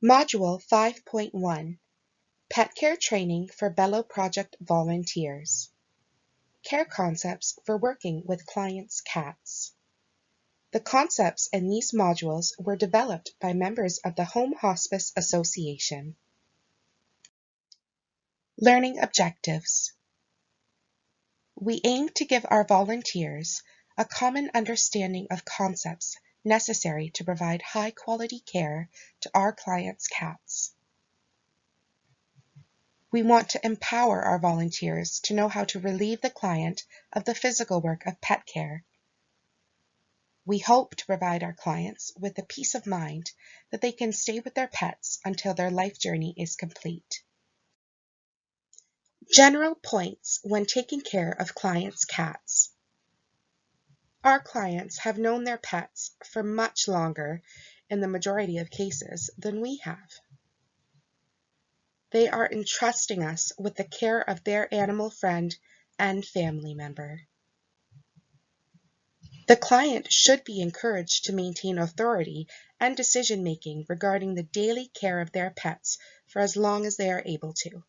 Module 5.1 Pet Care Training for Bello Project Volunteers. Care Concepts for Working with Clients' Cats. The concepts in these modules were developed by members of the Home Hospice Association. Learning Objectives. We aim to give our volunteers a common understanding of concepts necessary to provide high-quality care to our clients' cats. We want to empower our volunteers to know how to relieve the client of the physical work of pet care. We hope to provide our clients with the peace of mind that they can stay with their pets until their life journey is complete. General points when taking care of clients' cats. Our clients have known their pets for much longer, in the majority of cases, than we have. They are entrusting us with the care of their animal friend and family member. The client should be encouraged to maintain authority and decision-making regarding the daily care of their pets for as long as they are able to.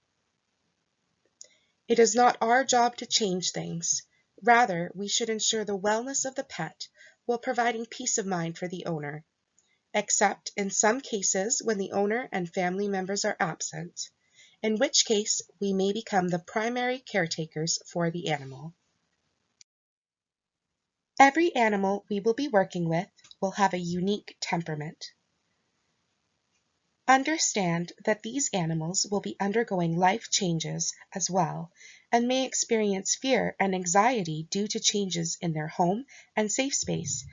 It is not our job to change things. Rather, we should ensure the wellness of the pet while providing peace of mind for the owner, except in some cases when the owner and family members are absent, in which case we may become the primary caretakers for the animal. Every animal we will be working with will have a unique temperament. Understand that these animals will be undergoing life changes as well and may experience fear and anxiety due to changes in their home and safe space,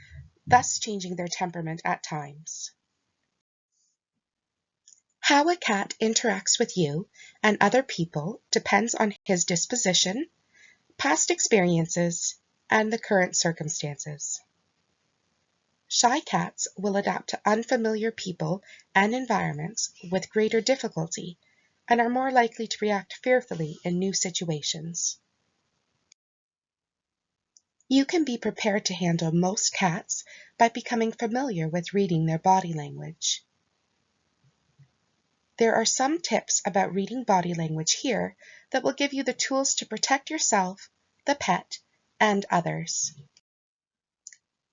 thus changing their temperament at times. How a cat interacts with you and other people depends on his disposition, past experiences, and the current circumstances. Shy cats will adapt to unfamiliar people and environments with greater difficulty and are more likely to react fearfully in new situations. You can be prepared to handle most cats by becoming familiar with reading their body language. There are some tips about reading body language here that will give you the tools to protect yourself, the pet, and others.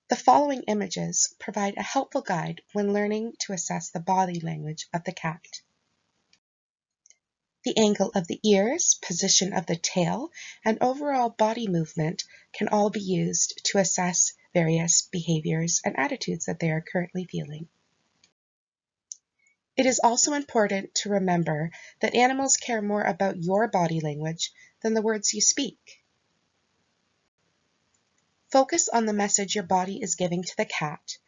The following images provide a helpful guide when learning to assess the body language of the cat. The angle of the ears, position of the tail, and overall body movement can all be used to assess various behaviors and attitudes that they are currently feeling. It is also important to remember that animals care more about your body language than the words you speak. Focus on the message your body is giving to the cat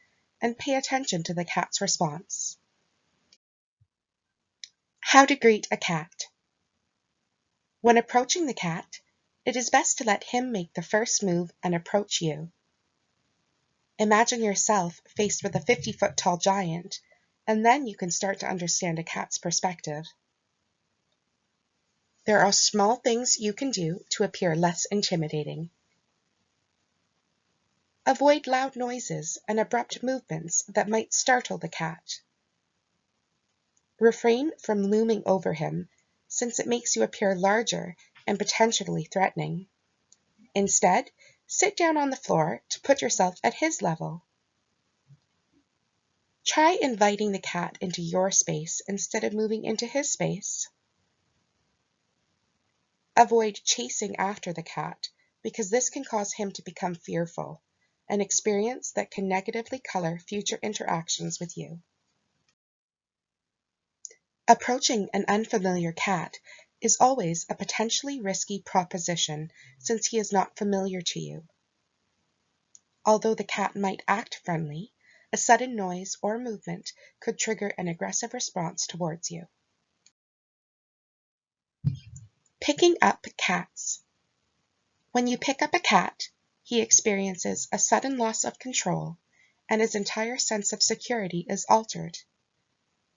and pay attention to the cat's response. How to greet a cat. When approaching the cat, it is best to let him make the first move and approach you. Imagine yourself faced with a 50-foot tall giant, and then you can start to understand a cat's perspective. There are small things you can do to appear less intimidating. Avoid loud noises and abrupt movements that might startle the cat. Refrain from looming over him, since it makes you appear larger and potentially threatening. Instead, sit down on the floor to put yourself at his level. Try inviting the cat into your space instead of moving into his space. Avoid chasing after the cat, because this can cause him to become fearful, an experience that can negatively color future interactions with you. Approaching an unfamiliar cat is always a potentially risky proposition since he is not familiar to you. Although the cat might act friendly, a sudden noise or movement could trigger an aggressive response towards you. Picking up cats. When you pick up a cat, he experiences a sudden loss of control, and his entire sense of security is altered.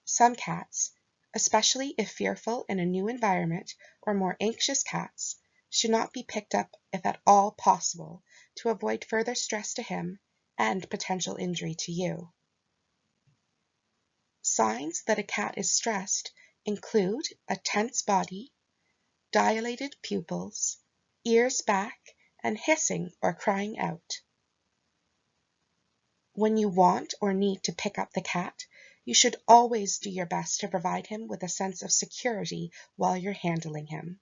Some cats, especially if fearful in a new environment or more anxious cats, should not be picked up if at all possible to avoid further stress to him and potential injury to you. Signs that a cat is stressed include a tense body, dilated pupils, ears back, and hissing or crying out. When you want or need to pick up the cat, you should always do your best to provide him with a sense of security while you're handling him.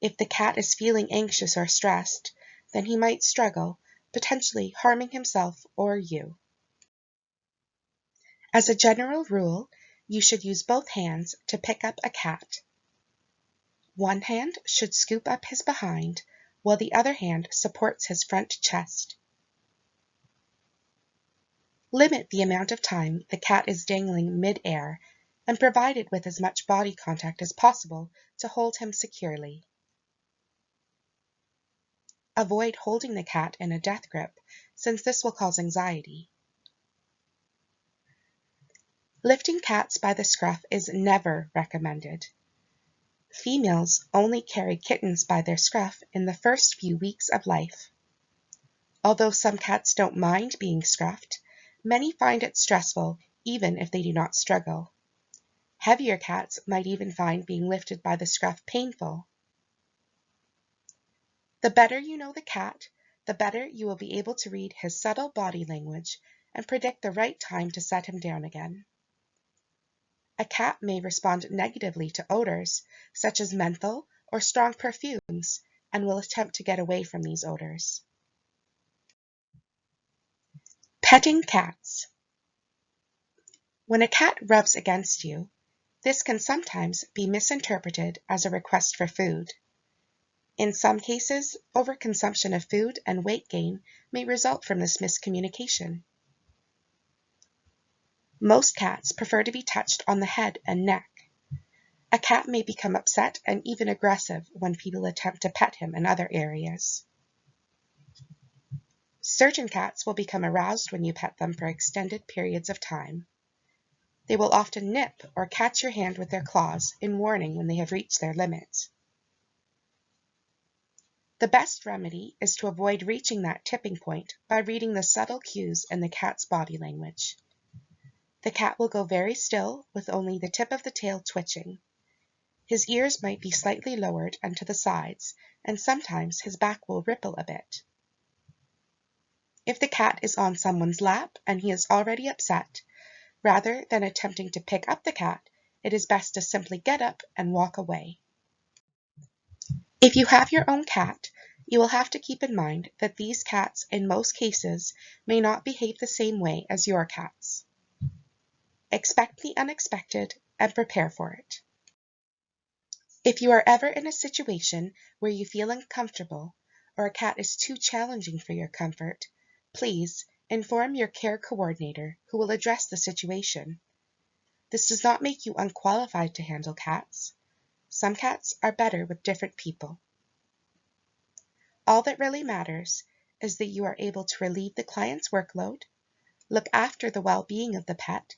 If the cat is feeling anxious or stressed, then he might struggle, potentially harming himself or you. As a general rule, you should use both hands to pick up a cat. One hand should scoop up his behind, while the other hand supports his front chest. Limit the amount of time the cat is dangling mid-air and provide it with as much body contact as possible to hold him securely. Avoid holding the cat in a death grip, since this will cause anxiety. Lifting cats by the scruff is never recommended. Females only carry kittens by their scruff in the first few weeks of life. Although some cats don't mind being scruffed, many find it stressful even if they do not struggle. Heavier cats might even find being lifted by the scruff painful. The better you know the cat, the better you will be able to read his subtle body language and predict the right time to set him down again. A cat may respond negatively to odors, such as menthol or strong perfumes, and will attempt to get away from these odors. Petting cats. When a cat rubs against you, this can sometimes be misinterpreted as a request for food. In some cases, overconsumption of food and weight gain may result from this miscommunication. Most cats prefer to be touched on the head and neck. A cat may become upset and even aggressive when people attempt to pet him in other areas. Certain cats will become aroused when you pet them for extended periods of time. They will often nip or catch your hand with their claws in warning when they have reached their limit. The best remedy is to avoid reaching that tipping point by reading the subtle cues in the cat's body language. The cat will go very still with only the tip of the tail twitching. His ears might be slightly lowered and to the sides, and sometimes his back will ripple a bit. If the cat is on someone's lap and he is already upset, rather than attempting to pick up the cat, it is best to simply get up and walk away. If you have your own cat, you will have to keep in mind that these cats, in most cases, may not behave the same way as your cats. Expect the unexpected and prepare for it. If you are ever in a situation where you feel uncomfortable or a cat is too challenging for your comfort, please inform your care coordinator who will address the situation. This does not make you unqualified to handle cats. Some cats are better with different people. All that really matters is that you are able to relieve the client's workload, look after the well-being of the pet,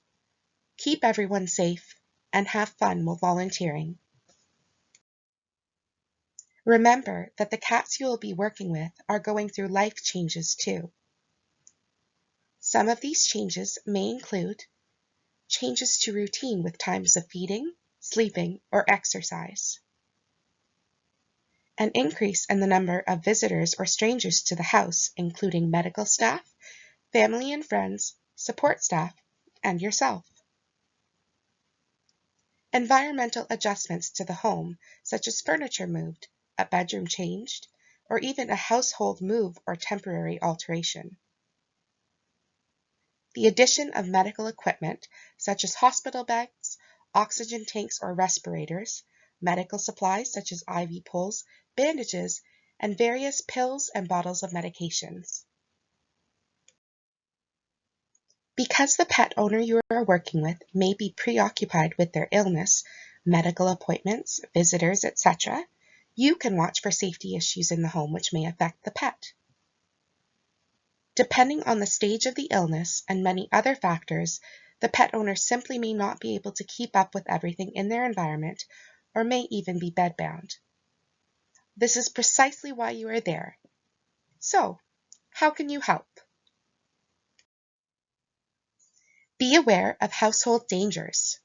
keep everyone safe, and have fun while volunteering. Remember that the cats you will be working with are going through life changes too. Some of these changes may include changes to routine with times of feeding, sleeping, or exercise, an increase in the number of visitors or strangers to the house, including medical staff, family and friends, support staff, and yourself. Environmental adjustments to the home, such as furniture moved, a bedroom changed, or even a household move or temporary alteration. The addition of medical equipment, such as hospital beds, oxygen tanks or respirators, medical supplies such as IV poles, bandages, and various pills and bottles of medications. Because the pet owner you are working with may be preoccupied with their illness, medical appointments, visitors, etc., you can watch for safety issues in the home which may affect the pet. Depending on the stage of the illness and many other factors, the pet owner simply may not be able to keep up with everything in their environment or may even be bedbound. This is precisely why you are there. So, how can you help? Be aware of household dangers.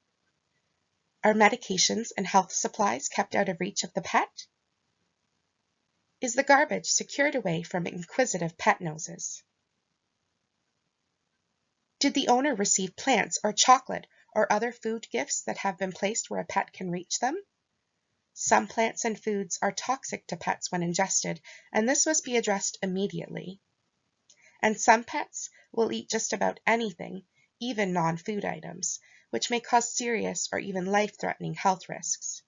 Are medications and health supplies kept out of reach of the pet? Is the garbage secured away from inquisitive pet noses? Did the owner receive plants or chocolate or other food gifts that have been placed where a pet can reach them? Some plants and foods are toxic to pets when ingested, and this must be addressed immediately. And some pets will eat just about anything, even non-food items, which may cause serious or even life-threatening health risks.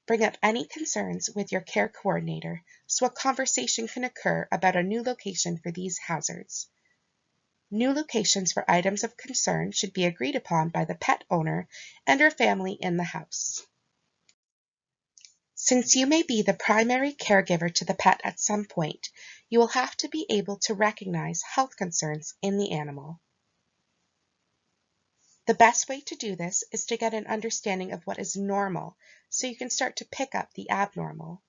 Bring up any concerns with your care coordinator so a conversation can occur about a new location for these hazards. New locations for items of concern should be agreed upon by the pet owner and her family in the house. Since you may be the primary caregiver to the pet at some point, you will have to be able to recognize health concerns in the animal. The best way to do this is to get an understanding of what is normal so you can start to pick up the abnormal.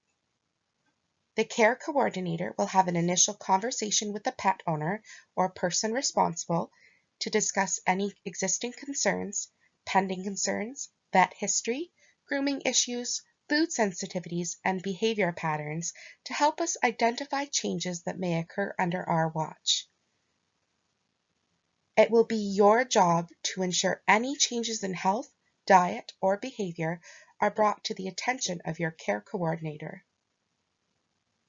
The care coordinator will have an initial conversation with the pet owner or person responsible to discuss any existing concerns, pending concerns, vet history, grooming issues, food sensitivities, and behavior patterns to help us identify changes that may occur under our watch. It will be your job to ensure any changes in health, diet, or behavior are brought to the attention of your care coordinator.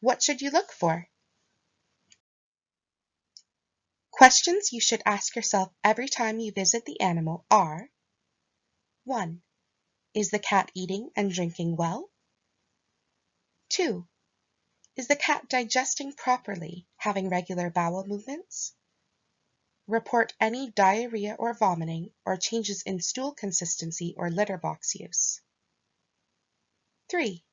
What should you look for? Questions you should ask yourself every time you visit the animal are: 1. Is the cat eating and drinking well? 2. Is the cat digesting properly, having regular bowel movements? Report any diarrhea or vomiting or changes in stool consistency or litter box use. 3.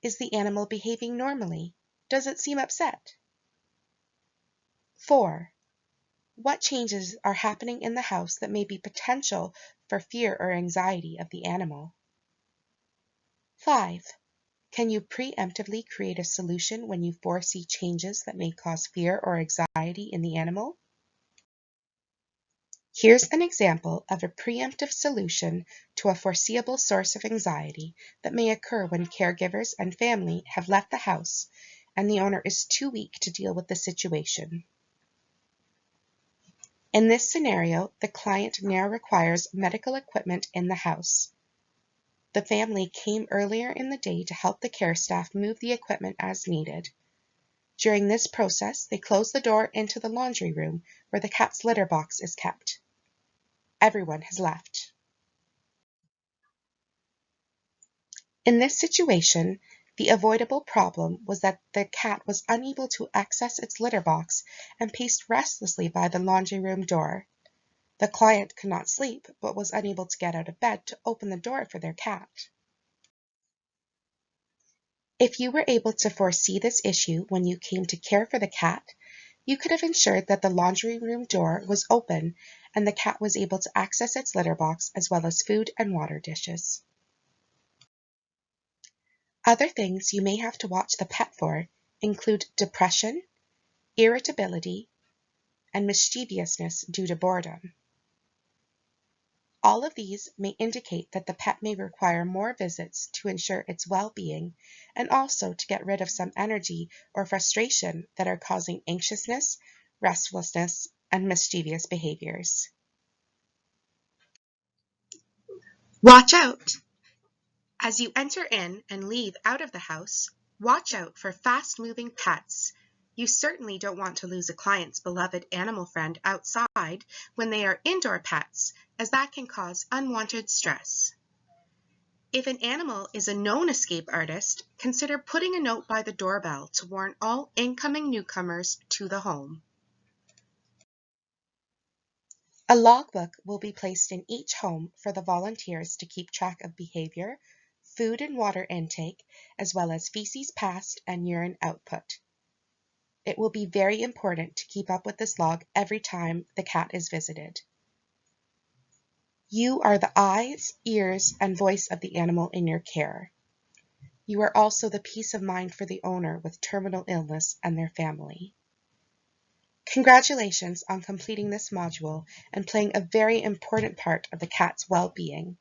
Is the animal behaving normally? Does it seem upset? 4. What changes are happening in the house that may be potential for fear or anxiety of the animal? 5. Can you preemptively create a solution when you foresee changes that may cause fear or anxiety in the animal? Here's an example of a preemptive solution to a foreseeable source of anxiety that may occur when caregivers and family have left the house and the owner is too weak to deal with the situation. In this scenario, the client now requires medical equipment in the house. The family came earlier in the day to help the care staff move the equipment as needed. During this process, they closed the door into the laundry room where the cat's litter box is kept. Everyone has left. In this situation, the avoidable problem was that the cat was unable to access its litter box and paced restlessly by the laundry room door. The client could not sleep, but was unable to get out of bed to open the door for their cat. If you were able to foresee this issue when you came to care for the cat, you could have ensured that the laundry room door was open and the cat was able to access its litter box as well as food and water dishes. Other things you may have to watch the pet for include depression, irritability, and mischievousness due to boredom. All of these may indicate that the pet may require more visits to ensure its well-being and also to get rid of some energy or frustration that are causing anxiousness, restlessness, and mischievous behaviors. Watch out! As you enter in and leave out of the house, watch out for fast-moving pets. You certainly don't want to lose a client's beloved animal friend outside when they are indoor pets, as that can cause unwanted stress. If an animal is a known escape artist, consider putting a note by the doorbell to warn all incoming newcomers to the home. A logbook will be placed in each home for the volunteers to keep track of behavior, food and water intake, as well as feces passed and urine output. It will be very important to keep up with this log every time the cat is visited. You are the eyes, ears, and voice of the animal in your care. You are also the peace of mind for the owner with terminal illness and their family. Congratulations on completing this module and playing a very important part of the cat's well-being.